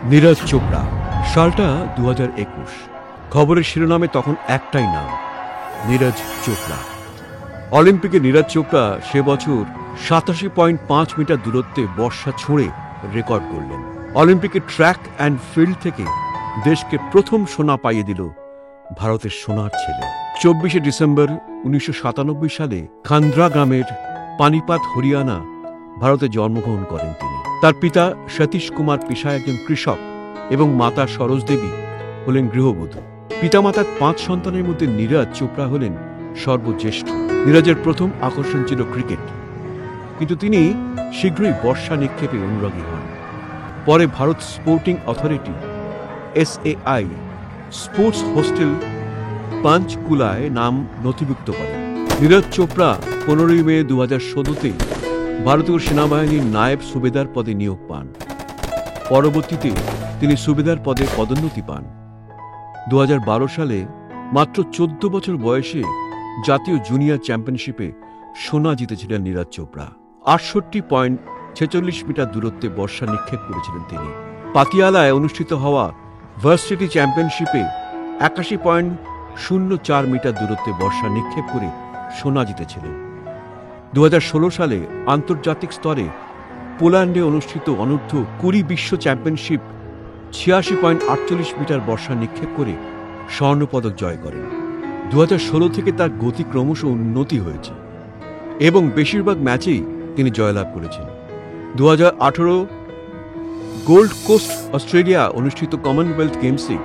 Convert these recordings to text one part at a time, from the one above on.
নীরজ চোপড়া, সালটা 2021। খবরের শিরোনামে তখন একটাই নাম, নীরজ চোপড়া। অলিম্পিকে নীরজ চোপড়া সে বছর 87.5 মিটার দূরত্বে বর্ষা ছুঁড়ে রেকর্ড করলেন। অলিম্পিকের ট্র্যাক অ্যান্ড ফিল্ড থেকে দেশকে প্রথম সোনা পাইয়ে দিল ভারতের সোনার ছেলে। 24শে ডিসেম্বর 1997 সালে খান্দ্রা গ্রামের পানিপাত, হরিয়ানা, ভারতে জন্মগ্রহণ করেন তিনি। তার পিতা সতীশ কুমার পেশায় একজন কৃষক এবং মাতা সরোজ দেবী হলেন গৃহবধূ। পিতামাতার 5 সন্তানের মধ্যে নীরজ চোপড়া হলেন সর্বজ্যেষ্ঠ। নীরজের প্রথম আকর্ষণ ছিল ক্রিকেট, কিন্তু তিনি শীঘ্রই বর্ষা নিক্ষেপে অনুরাগী হন। পরে Bharat sporting authority SAI sports hostel পাঞ্চকুলায় নাম নথিভুক্ত করেন। নীরজ চোপড়া 15 মে 2016-তে ভারতীয় সেনাবাহিনীর নায়েব সুবেদার পদে নিয়োগ পান। পরবর্তীতে তিনি সুবেদার পদে পদোন্নতি পান। 2012 সালে মাত্র 14 বছর বয়সে জাতীয় জুনিয়র চ্যাম্পিয়নশিপে সোনা জিতেছিলেন নীরজ চোপড়া। 68.46 মিটার দূরত্বে বর্ষা নিক্ষেপ করেছিলেন তিনি। পাতিয়ালায় অনুষ্ঠিত হওয়া ভার্সিটি চ্যাম্পিয়নশিপে 81.04 মিটার দূরত্বে বর্ষা নিক্ষেপ করে সোনা জিতেছিলেন। 2016 সালে আন্তর্জাতিক স্তরে পোল্যান্ডে অনুষ্ঠিত অনূর্ধ্ব 20 বিশ্ব চ্যাম্পিয়নশিপ 86.48 মিটার বর্ষা নিক্ষেপ করে স্বর্ণপদক জয় করেন। 2016 থেকে তার গতি ক্রমশ উন্নতি হয়েছে এবং বেশিরভাগ ম্যাচেই তিনি জয়লাভ করেছেন। 2018 গোল্ড কোস্ট অস্ট্রেলিয়া অনুষ্ঠিত কমনওয়েলথ গেমসে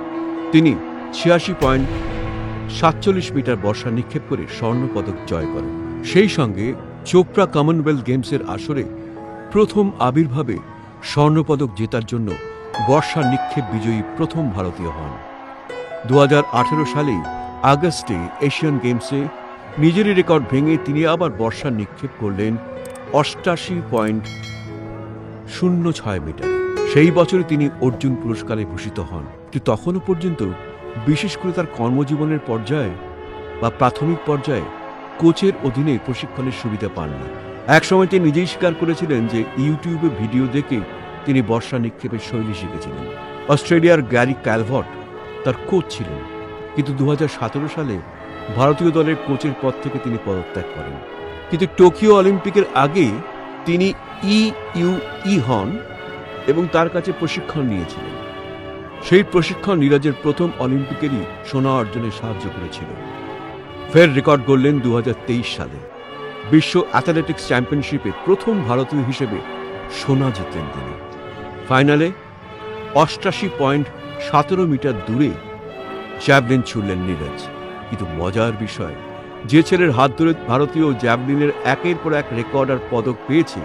তিনি 86.47 মিটার বর্ষা নিক্ষেপ করে স্বর্ণপদক জয় করেন। সেই সঙ্গে চোপড়া কমনওয়েলথ গেমসের আসরে প্রথম আবির্ভাবে স্বর্ণপদক জেতার জন্য বর্ষা নিক্ষেপ বিজয়ী প্রথম ভারতীয় হন। 2018 সালেই আগস্টে এশিয়ান গেমসে নিজেরই রেকর্ড ভেঙে তিনি আবার বর্ষা নিক্ষেপ করলেন 88.06 মিটার। সেই বছরে তিনি অর্জুন পুরস্কারে ভূষিত হন। কিন্তু তখনও পর্যন্ত, বিশেষ করে তার কর্মজীবনের পর্যায়ে বা প্রাথমিক পর্যায়ে, কোচের অধীনে প্রশিক্ষণের সুবিধা পান না। একসময় তিনি নিজেই স্বীকার করেছিলেন যে ইউটিউবে ভিডিও দেখে তিনি বর্ষা নিক্ষেপের শৈলী শিখেছিলেন। অস্ট্রেলিয়ার গ্যারি ক্যালভর্ট তার কোচ ছিলেন, কিন্তু 2017 সালে ভারতীয় দলের কোচের পদ থেকে তিনি পদত্যাগ করেন। কিন্তু টোকিও অলিম্পিকের আগে তিনি ইউই হন এবং তার কাছে প্রশিক্ষণ নিয়েছিলেন। সেই প্রশিক্ষণ নীরজের প্রথম অলিম্পিকেরই সোনা অর্জনে সাহায্য করেছিল। ফের রেকর্ড গড়লেন 2023 সালে। বিশ্ব অ্যাথলেটিক্স চ্যাম্পিয়নশিপে প্রথম ভারতীয় হিসেবে সোনা জিতলেন তিনি। ফাইনালে 88.17 মিটার দূরে জ্যাভলিন ছুড়লেন নীরজ। কিন্তু মজার বিষয়, যে ছেলের হাত ধরে ভারতীয় জ্যাভলিনের একের পর এক রেকর্ড আর পদক পেয়েছে,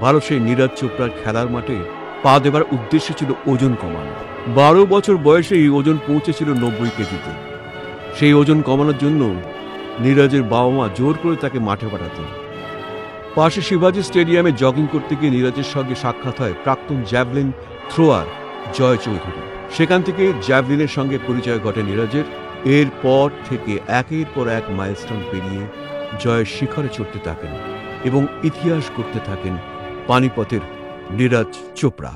ভারত সেই নীরজ চোপড়ার খেলার মাঠে পা দেবার উদ্দেশ্য ছিল ওজন কমানো। 12 বছর বয়সে এই ওজন পৌঁছেছিল 90 কেজিতে। সেই ওজন কমানোর জন্য নীরজের বাবা মা জোর করে তাকে মাঠে পাঠাতেন। পাশে শিবাজি স্টেডিয়ামে জগিং করতে গিয়ে নীরজের সঙ্গে সাক্ষাৎ হয় প্রাক্তন জ্যাভলিন থ্রোয়ার জয় চৌধুরী। সেখান থেকে জ্যাভলিনের সঙ্গে পরিচয় ঘটে নীরজের। এরপর থেকে একের পর এক মাইলস্টোন পেরিয়ে জয়ের শিখরে চড়তে থাকেন এবং ইতিহাস করতে থাকেন পানিপথের নীরজ চোপড়া।